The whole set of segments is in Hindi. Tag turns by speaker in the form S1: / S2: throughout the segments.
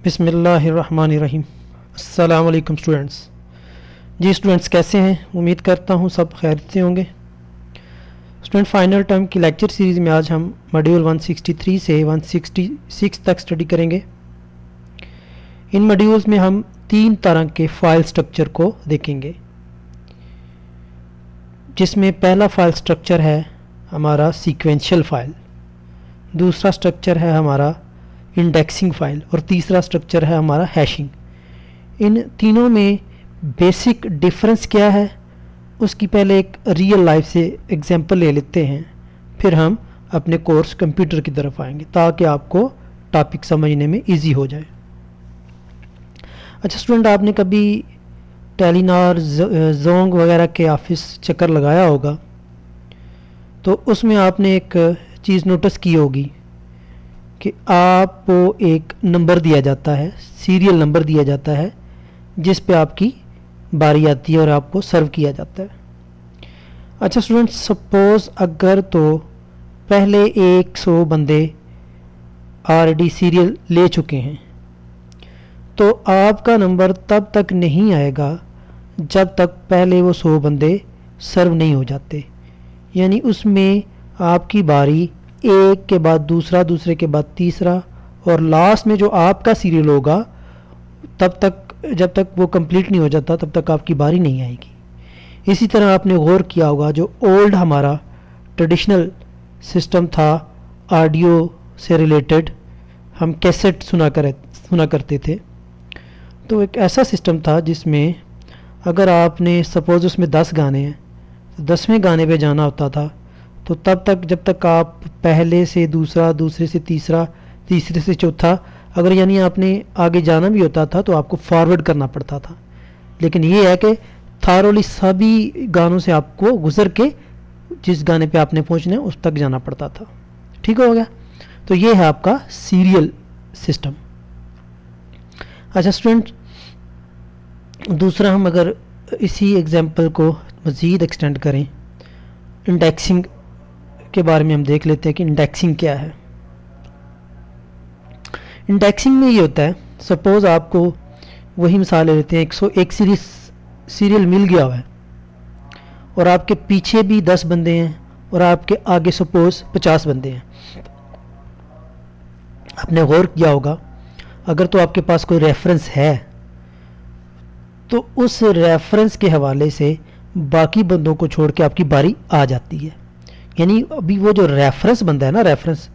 S1: बिस्मिल्लाहिर्रहमानिर्रहीम। अस्सलाम वालेकुम स्टूडेंट्स। जी स्टूडेंट्स, कैसे हैं? उम्मीद करता हूँ सब खैरियत से होंगे। स्टूडेंट, फाइनल टर्म की लेक्चर सीरीज़ में आज हम मॉड्यूल 163 से 166 तक स्टडी करेंगे। इन मॉड्यूल्स में हम 3 तरह के फाइल स्ट्रक्चर को देखेंगे, जिसमें पहला फाइल स्ट्रक्चर है हमारा सीक्वेंशियल फाइल, दूसरा स्ट्रक्चर है हमारा इंडेक्सिंग फाइल और तीसरा स्ट्रक्चर है हमारा हैशिंग। इन तीनों में बेसिक डिफरेंस क्या है उसकी पहले एक रियल लाइफ से एग्जांपल ले लेते हैं, फिर हम अपने कोर्स कंप्यूटर की तरफ आएंगे ताकि आपको टॉपिक समझने में इजी हो जाए। अच्छा स्टूडेंट, आपने कभी टेलीनॉर जोंग वगैरह के ऑफिस चक्कर लगाया होगा, तो उसमें आपने एक चीज़ नोटिस की होगी कि आपको एक नंबर दिया जाता है, सीरियल नंबर दिया जाता है, जिस पे आपकी बारी आती है और आपको सर्व किया जाता है। अच्छा स्टूडेंट, सपोज़ अगर तो पहले 100 बंदे ऑलरेडी सीरियल ले चुके हैं, तो आपका नंबर तब तक नहीं आएगा जब तक पहले वो 100 बंदे सर्व नहीं हो जाते। यानी उसमें आपकी बारी एक के बाद दूसरा, दूसरे के बाद तीसरा, और लास्ट में जो आपका सीरियल होगा तब तक, जब तक वो कंप्लीट नहीं हो जाता तब तक आपकी बारी नहीं आएगी। इसी तरह आपने गौर किया होगा, जो ओल्ड हमारा ट्रेडिशनल सिस्टम था ऑडियो से रिलेटेड, हम कैसेट सुना करते थे, तो एक ऐसा सिस्टम था जिसमें अगर आपने सपोज़ उसमें 10 गाने हैं तो 10वें गाने पे जाना होता था, तो तब तक जब तक आप पहले से दूसरा, दूसरे से तीसरा, तीसरे से चौथा, अगर यानी आपने आगे जाना भी होता था तो आपको फॉरवर्ड करना पड़ता था। लेकिन ये है कि थारोली सभी गानों से आपको गुजर के जिस गाने पे आपने पहुंचना है उस तक जाना पड़ता था। ठीक हो गया? तो ये है आपका सीरियल सिस्टम। अच्छा स्टूडेंट, दूसरा हम अगर इसी एग्जाम्पल को मज़ीद एक्सटेंड करें, इंडेक्सिंग के बारे में हम देख लेते हैं कि इंडेक्सिंग क्या है। इंडेक्सिंग में ये होता है, सपोज़ आपको वही मिसाल ले लेते हैं, 101 सीरियल मिल गया हुआ है और आपके पीछे भी 10 बंदे हैं और आपके आगे सपोज़ 50 बंदे हैं। आपने गौर किया होगा, अगर तो आपके पास कोई रेफरेंस है तो उस रेफरेंस के हवाले से बाकी बंदों को छोड़ के आपकी बारी आ जाती है। यानी अभी वो जो रेफरेंस बंदा है ना, रेफरेंस,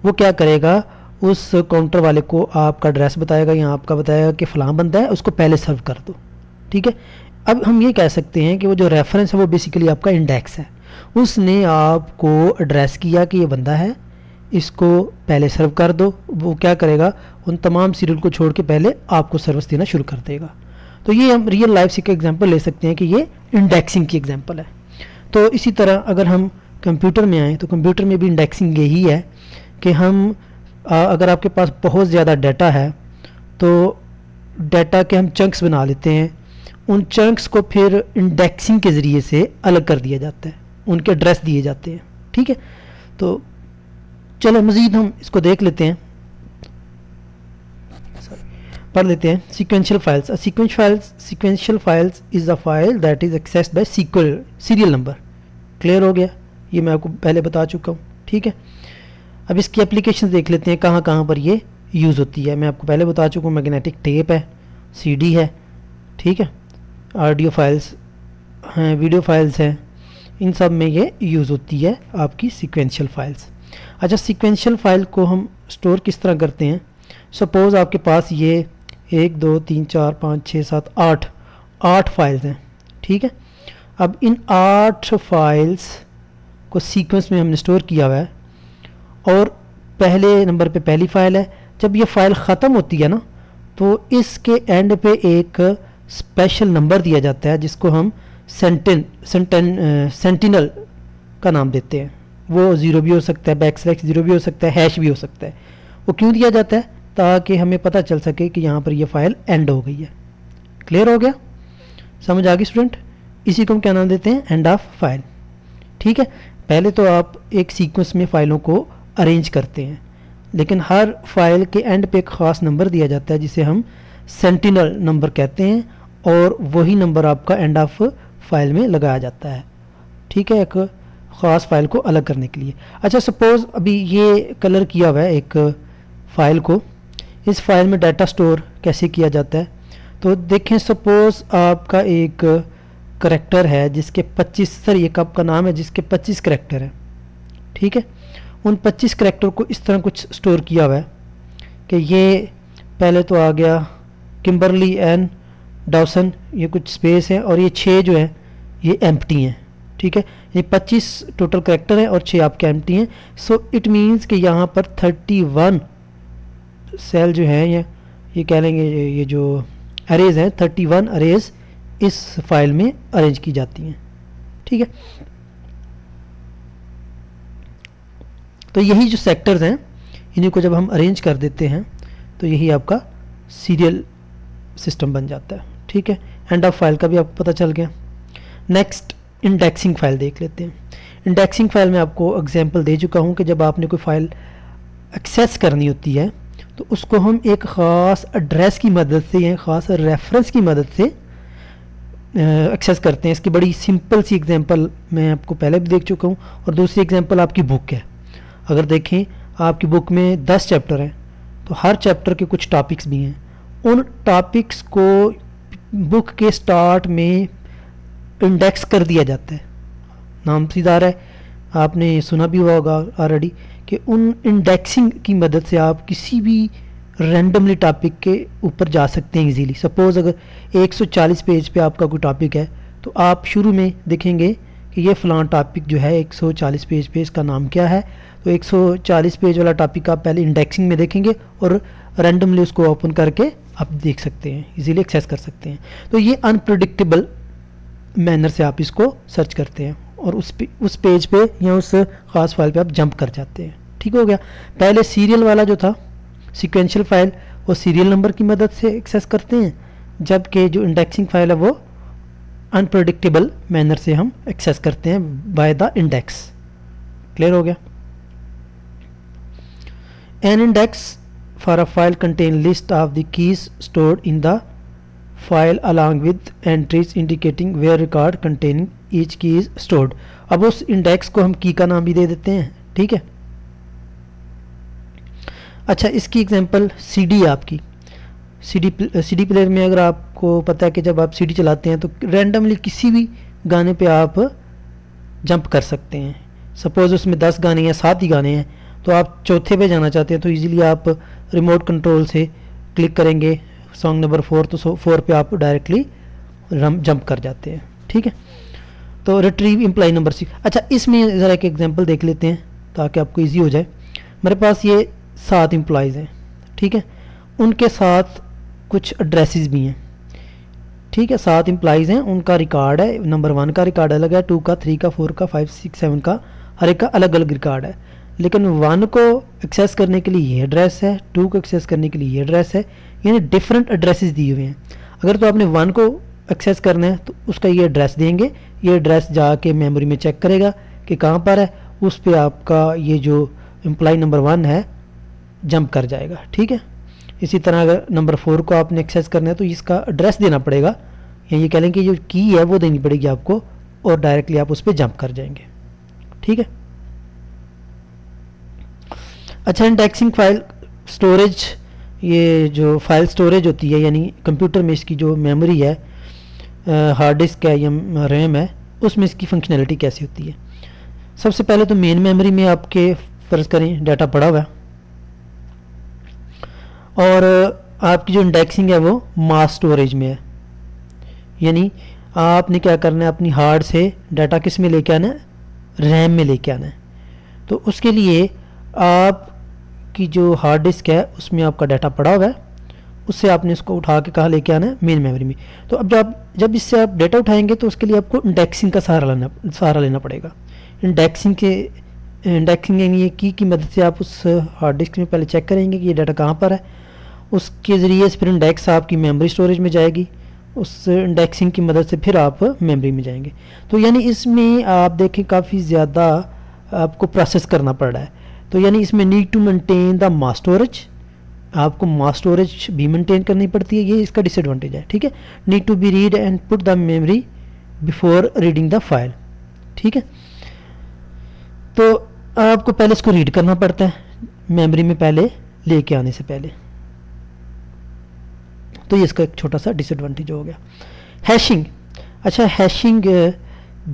S1: वो क्या करेगा, उस काउंटर वाले को आपका एड्रेस बताएगा या आपका बताएगा कि फ़लाँ बंदा है, उसको पहले सर्व कर दो। ठीक है? अब हम ये कह सकते हैं कि वो जो रेफरेंस है वो बेसिकली आपका इंडेक्स है। उसने आपको एड्रेस किया कि ये बंदा है, इसको पहले सर्व कर दो। वो क्या करेगा, उन तमाम सीरियल को छोड़ के पहले आपको सर्विस देना शुरू कर देगा। तो ये हम रियल लाइफ से एग्जांपल ले सकते हैं कि ये इंडेक्सिंग की एग्जांपल है। तो इसी तरह अगर हम कंप्यूटर में आएँ तो कंप्यूटर में भी इंडेक्सिंग यही है कि हम अगर आपके पास बहुत ज़्यादा डाटा है तो डाटा के हम चंक्स बना लेते हैं, उन चंक्स को फिर इंडेक्सिंग के ज़रिए से अलग कर दिया जाता है, उनके एड्रेस दिए जाते हैं। ठीक है? तो चलो मज़ीद हम इसको देख लेते हैं, पढ़ लेते हैं। Sequential files. Sequential files is a file that is accessed bye serial number. Clear हो गया? ये मैं आपको पहले बता चुका हूँ। ठीक है? अब इसकी एप्लीकेशन देख लेते हैं, कहाँ कहाँ पर ये यूज़ होती है। मैं आपको पहले बता चुका हूँ, मैग्नेटिक टेप है, सीडी है, ठीक है, ऑडियो फाइल्स हैं, वीडियो फाइल्स हैं, इन सब में ये यूज़ होती है आपकी सीक्वेंशियल फाइल्स। अच्छा, सीक्वेंशियल फाइल को हम स्टोर किस तरह करते हैं? सपोज़ आपके पास ये 1 2 3 4 5 6 7 8 फाइल्स हैं। ठीक है? अब इन 8 फाइल्स को सीक्वेंस में हमने स्टोर किया हुआ है और पहले नंबर पे पहली फ़ाइल है। जब ये फ़ाइल ख़त्म होती है ना, तो इसके एंड पे एक स्पेशल नंबर दिया जाता है जिसको हम सेंटिनल का नाम देते हैं। वो 0 भी हो सकता है, \0 भी हो सकता है, हैश भी हो सकता है। वो क्यों दिया जाता है? ताकि हमें पता चल सके कि यहाँ पर ये फ़ाइल एंड हो गई है। क्लियर हो गया? समझ आ गई स्टूडेंट? इसी को हम क्या नाम देते हैं? End of file. ठीक है? पहले तो आप एक सीक्वेंस में फ़ाइलों को अरेंज करते हैं, लेकिन हर फाइल के एंड पे एक ख़ास नंबर दिया जाता है जिसे हम सेंटिनल नंबर कहते हैं, और वही नंबर आपका एंड ऑफ फाइल में लगाया जाता है, ठीक है, एक ख़ास फाइल को अलग करने के लिए। अच्छा, सपोज़ अभी ये कलर किया हुआ है एक फ़ाइल को, इस फाइल में डाटा स्टोर कैसे किया जाता है, तो देखें सपोज़ आपका एक करैक्टर है जिसके 25 एक आपका नाम है जिसके 25 करैक्टर हैं, ठीक है। उन 25 करैक्टर को इस तरह कुछ स्टोर किया हुआ है कि ये पहले तो आ गया किम्बरली एन डॉसन, ये कुछ स्पेस है, और ये 6 जो है ये एम्प्टी हैं, ठीक है। ये 25 टोटल करैक्टर हैं और 6 आपके एम्प्टी हैं। सो इट मीन्स कि यहाँ पर 31 सेल जो हैं ये कह लेंगे ये जो अरेज हैं 31 अरेज इस फाइल में अरेंज की जाती हैं, ठीक है। तो यही जो सेक्टर्स हैं इन्हीं को जब हम अरेंज कर देते हैं तो यही आपका सीरियल सिस्टम बन जाता है, ठीक है। एंड ऑफ फाइल का भी आपको पता चल गया। नेक्स्ट इंडेक्सिंग फाइल देख लेते हैं। इंडेक्सिंग फाइल में आपको एग्जांपल दे चुका हूँ कि जब आपने कोई फाइल एक्सेस करनी होती है तो उसको हम एक ख़ास एड्रेस की मदद से या ख़ास रेफरेंस की मदद से एक्सेस करते हैं। इसकी बड़ी सिंपल सी एग्जांपल मैं आपको पहले भी देख चुका हूँ, और दूसरी एग्जांपल आपकी बुक है। अगर देखें आपकी बुक में 10 चैप्टर हैं तो हर चैप्टर के कुछ टॉपिक्स भी हैं। उन टॉपिक्स को बुक के स्टार्ट में इंडेक्स कर दिया जाता है। नाम सीधा है, आपने सुना भी हुआ होगा ऑलरेडी कि उन इंडेक्सिंग की मदद से आप किसी भी रैंडमली टॉपिक के ऊपर जा सकते हैं इजीली। सपोज़ अगर 140 पेज पे आपका कोई टॉपिक है तो आप शुरू में देखेंगे कि ये फ़लाँ टॉपिक जो है 140 पेज पे इसका नाम क्या है, तो 140 पेज वाला टॉपिक आप पहले इंडेक्सिंग में देखेंगे और रैंडमली उसको ओपन करके आप देख सकते हैं, इजीली एक्सेस कर सकते हैं। तो ये अनप्रेडिक्टेबल मैनर से आप इसको सर्च करते हैं और उस पेज पे या उस ख़ास फाइल पे आप जंप कर जाते हैं, ठीक हो गया। पहले सीरियल वाला जो था सीक्वेंशियल फाइल वो सीरियल नंबर की मदद से एक्सेस करते हैं, जबकि जो इंडेक्सिंग फाइल है वो अनप्रेडिक्टेबल मैनर से हम एक्सेस करते हैं बाय द इंडेक्स। क्लियर हो गया। An index for a file contain list of the keys stored in the file along with entries indicating where record containing each key is stored. अब उस इंडेक्स को हम की का नाम भी दे देते हैं, ठीक है। अच्छा, इसकी एग्जांपल सीडी है आपकी। सीडी प्लेयर में अगर आपको पता है कि जब आप सीडी चलाते हैं तो रैंडमली किसी भी गाने पे आप जंप कर सकते हैं। सपोज़ उसमें 10 गाने या 7 ही गाने हैं तो आप चौथे पे जाना चाहते हैं तो इजीली आप रिमोट कंट्रोल से क्लिक करेंगे सॉन्ग नंबर 4, तो 4 पे आप डायरेक्टली जंप कर जाते हैं, ठीक है। तो रिट्रीव इम्प्लाई नंबर 6। अच्छा, इसमें ज़रा एक एग्जांपल देख लेते हैं ताकि आपको इजी हो जाए। मेरे पास ये 7 एम्प्लॉयज़ हैं, ठीक है, उनके साथ कुछ एड्रेसेस भी हैं, ठीक है। 7 एम्प्लॉयज़ हैं, उनका रिकॉर्ड है, नंबर 1 का रिकॉर्ड अलग है, 2 का, 3 का, 4 का, 5, 6, 7 का, हर एक का अलग अलग रिकॉर्ड है। लेकिन 1 को एक्सेस करने के लिए ये एड्रेस है, 2 को एक्सेस करने के लिए ये एड्रेस है, यानी डिफरेंट एड्रेसेस दिए हुए हैं। अगर तो आपने 1 को एक्सेस करना है तो उसका ये एड्रेस देंगे, ये एड्रेस जाके मेमोरी में चेक करेगा कि कहाँ पर है, उस पर आपका ये जो एम्प्लॉय नंबर 1 है जंप कर जाएगा, ठीक है। इसी तरह अगर नंबर 4 को आपने एक्सेस करना है तो इसका एड्रेस देना पड़ेगा, या ये कह लें कि जो की है वो देनी पड़ेगी आपको, और डायरेक्टली आप उस पर जंप कर जाएंगे, ठीक है। अच्छा, इंडेक्सिंग फाइल स्टोरेज, ये जो फाइल स्टोरेज होती है यानी कंप्यूटर में इसकी जो मेमोरी है, हार्ड डिस्क है या रैम है, उसमें इसकी फंक्शनैलिटी कैसी होती है। सबसे पहले तो मेन मेमोरी में आपके फ़र्ज़ करें डाटा पड़ा हुआ है और आपकी जो इंडेक्सिंग है वो मास स्टोरेज में है, यानी आपने क्या करना है, अपनी हार्ड से डाटा किस में लेके आना है, रैम में लेके आना है। तो उसके लिए आपकी जो हार्ड डिस्क है उसमें आपका डाटा पड़ा हुआ है, उससे आपने इसको उठा के कहाँ लेके आना है, मेन मेमोरी में। तो अब जब इससे आप डाटा उठाएंगे तो उसके लिए आपको इंडेक्सिंग का सहारा लेना पड़ेगा। इंडेक्सिंग यानी की मदद से आप उस हार्ड डिस्क में पहले चेक करेंगे कि ये डाटा कहाँ पर है, उसके ज़रिए से फिर इंडेक्स आपकी मेमोरी स्टोरेज में जाएगी, उस इंडेक्सिंग की मदद से फिर आप मेमोरी में जाएंगे। तो यानी इसमें आप देखें काफ़ी ज़्यादा आपको प्रोसेस करना पड़ रहा है। तो यानी इसमें need to maintain the mass storage, आपको मास स्टोरेज भी मेंटेन करनी पड़ती है, ये इसका डिसएडवांटेज है। ठीक है, need to be read and put the memory before reading the file. ठीक है, तो आपको पहले इसको रीड करना पड़ता है मेमोरी में पहले लेके आने से पहले, तो ये इसका एक छोटा सा डिसएडवांटेज हो गया। हैशिंग, अच्छा हैशिंग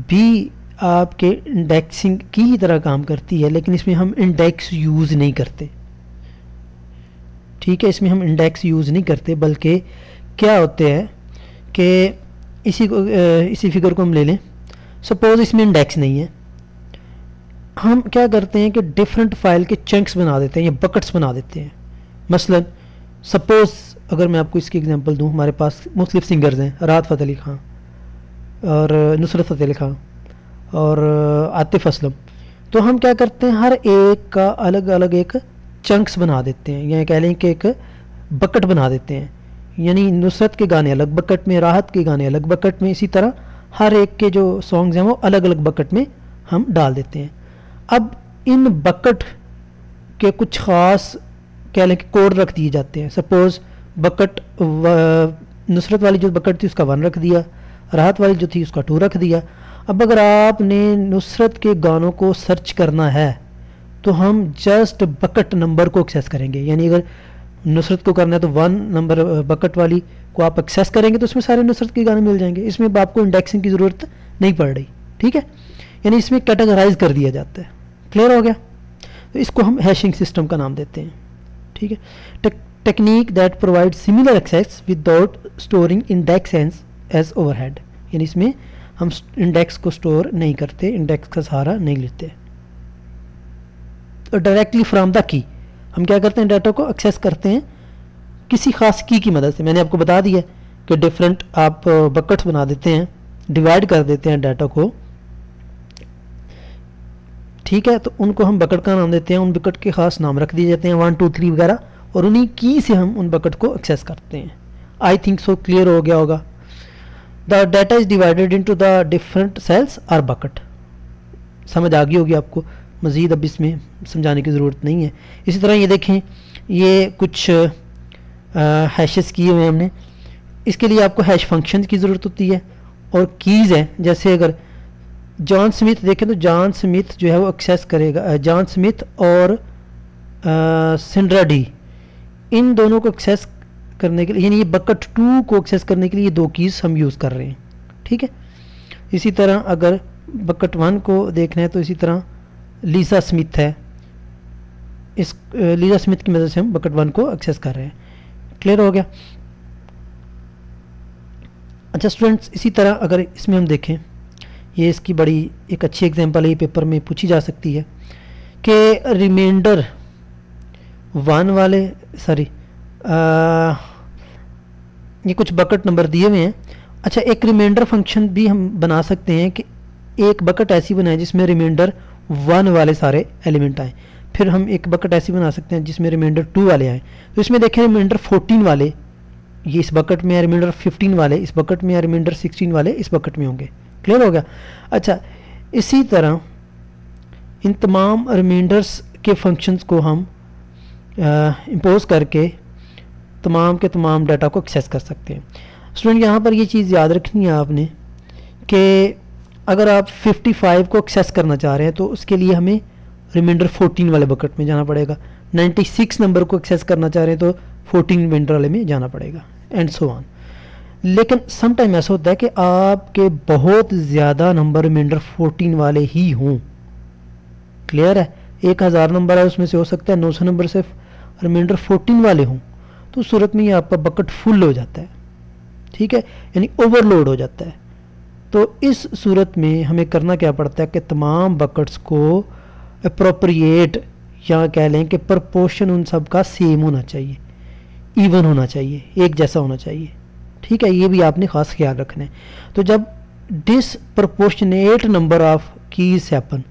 S1: भी आपके इंडेक्सिंग की ही तरह काम करती है, लेकिन इसमें हम इंडेक्स यूज़ नहीं करते। ठीक है, इसमें हम इंडेक्स यूज़ नहीं करते, बल्कि क्या होते हैं कि इसी फिगर को हम ले लें, सपोज़ इसमें इंडेक्स नहीं है, हम क्या करते हैं कि डिफरेंट फाइल के चंक्स बना देते हैं या बकेट्स बना देते हैं। मसलन सपोज़ अगर मैं आपको इसकी एग्जांपल दूं, हमारे पास मुख्तलिफ सिंगर्स हैं, राहत फ़तेह अली खां और नुसरत फ़तेह अली खां और आतिफ असलम, तो हम क्या करते हैं हर एक का अलग अलग एक चंक्स बना देते हैं, या कह लें कि एक बकेट बना देते हैं, यानी नुसरत के गाने अलग बकेट में, राहत के गाने अलग बकेट में, इसी तरह हर एक के जो सॉन्ग्स हैं वो अलग अलग बकेट में हम डाल देते हैं। अब इन बकेट के कुछ ख़ास कह लें कि कोड रख दिए जाते हैं। सपोज़ बकेट नुसरत वाली जो बकेट थी उसका 1 रख दिया, राहत वाली जो थी उसका 2 रख दिया। अब अगर आपने नुसरत के गानों को सर्च करना है तो हम जस्ट बकेट नंबर को एक्सेस करेंगे, यानी अगर नुसरत को करना है तो 1 नंबर बकेट वाली को आप एक्सेस करेंगे तो उसमें सारे नुसरत के गाने मिल जाएंगे, इसमें आपको इंडेक्सिंग की ज़रूरत नहीं पड़ रही। ठीक है, यानी इसमें कैटेगराइज कर दिया जाता है। क्लियर हो गया, तो इसको हम हैशिंग सिस्टम का नाम देते हैं। ठीक है, technique that provide similar access without storing index as overhead, यानी इसमें हम इंडेक्स को स्टोर नहीं करते, इंडेक्स का सहारा नहीं लेते। तो डायरेक्टली फ्रॉम द की हम क्या करते हैं, डाटा को एक्सेस करते हैं किसी खास की मदद से। मैंने आपको बता दिया कि डिफरेंट आप बकेट्स बना देते हैं, डिवाइड कर देते हैं डाटा को। ठीक है, तो उनको हम बकेट का नाम देते हैं, उन बकेट के खास नाम रख दिए जाते हैं 1 2 3 वगैरह, और उन्हीं की से हम उन बकेट को एक्सेस करते हैं। आई थिंक सो क्लियर हो गया होगा। The data is divided into the different cells और बकेट, समझ आ गई होगी आपको, मज़ीद अब इसमें समझाने की ज़रूरत नहीं है। इसी तरह ये देखें, ये कुछ हैशेस किए हुए हैं हमने, इसके लिए आपको हैश फंक्शन की ज़रूरत होती है और कीज़ हैं। जैसे अगर जॉन स्मिथ देखें तो जॉन स्मिथ जो है वो एक्सेस करेगा, जॉन स्मिथ और सिंड्रा डी, इन दोनों को एक्सेस करने के लिए, यानी ये बकेट 2 को एक्सेस करने के लिए 2 कीज़ हम यूज़ कर रहे हैं। ठीक है, इसी तरह अगर बकेट 1 को देखना है तो इसी तरह लीसा स्मिथ है, इस लीसा स्मिथ की मदद से हम बकेट 1 को एक्सेस कर रहे हैं। क्लियर हो गया। अच्छा स्टूडेंट्स, इसी तरह अगर इसमें हम देखें, ये इसकी बड़ी एक अच्छी एग्जांपल है, ये पेपर में पूछी जा सकती है कि रिमाइंडर 1 वाले ये कुछ बकेट नंबर दिए हुए हैं। अच्छा, एक रिमाइंडर फंक्शन भी हम बना सकते हैं कि एक बकेट ऐसी बनाए जिसमें रिमाइंडर 1 वाले सारे एलिमेंट आए, फिर हम एक बकेट ऐसी बना सकते हैं जिसमें रिमाइंडर 2 वाले आए। तो इसमें देखें रिमाइंडर 14 वाले ये इस बकेट में है, रिमाइंडर 15 वाले इस बकेट में है, रिमाइंडर 16 वाले इस बकेट में होंगे। क्लियर हो गया। अच्छा, इसी तरह इन तमाम रिमाइंडर्स के फंक्शंस को हम इम्पोज करके तमाम के तमाम डाटा को एक्सेस कर सकते हैं। स्टूडेंट, यहाँ पर ये चीज़ याद रखनी है आपने कि अगर आप 55 को एक्सेस करना चाह रहे हैं तो उसके लिए हमें रिमाइंडर 14 वाले बकेट में जाना पड़ेगा। 96 नंबर को एक्सेस करना चाह रहे हैं तो 14 रिमाइंडर वाले में जाना पड़ेगा, एंड सो ऑन। लेकिन सम टाइम ऐसा होता है कि आपके बहुत ज़्यादा नंबर रिमाइंडर 14 वाले ही हों। क्लियर है, 1000 नंबर है उसमें से हो सकता है 900 नंबर सिर्फ रिमाइंडर 14 वाले हों, तो उस सूरत में ये आपका बकेट फुल हो जाता है। ठीक है, यानी ओवरलोड हो जाता है। तो इस सूरत में हमें करना क्या पड़ता है कि तमाम बकेट्स को अप्रोप्रिएट या कह लें कि प्रपोर्शन उन सब का सेम होना चाहिए, इवन होना चाहिए, एक जैसा होना चाहिए। ठीक है, ये भी आपने ख़ास ख्याल रखना है। तो जब disproportionate number of keys happen,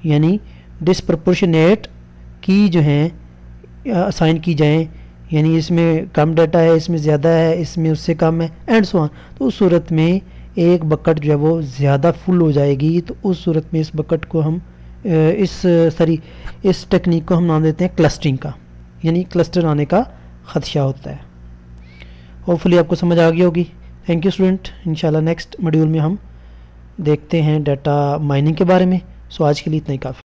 S1: यानी डिसप्रपोर्शनेट की जो हैं असाइन की जाएं, यानी इसमें कम डाटा है, इसमें ज़्यादा है, इसमें उससे कम है, एंड सो ऑन, तो उस सूरत में एक बकेट जो है वो ज़्यादा फुल हो जाएगी। तो उस सूरत में इस बकेट को हम इस टेक्निक को हम नाम देते हैं क्लस्टरिंग का, यानी क्लस्टर आने का ख़दशा होता है। होपफुली आपको समझ आ गई होगी। Thank you student. इंशाल्लाह नेक्स्ट मॉड्यूल में हम देखते हैं डाटा माइनिंग के बारे में। सो आज के लिए इतना ही काफ़ी।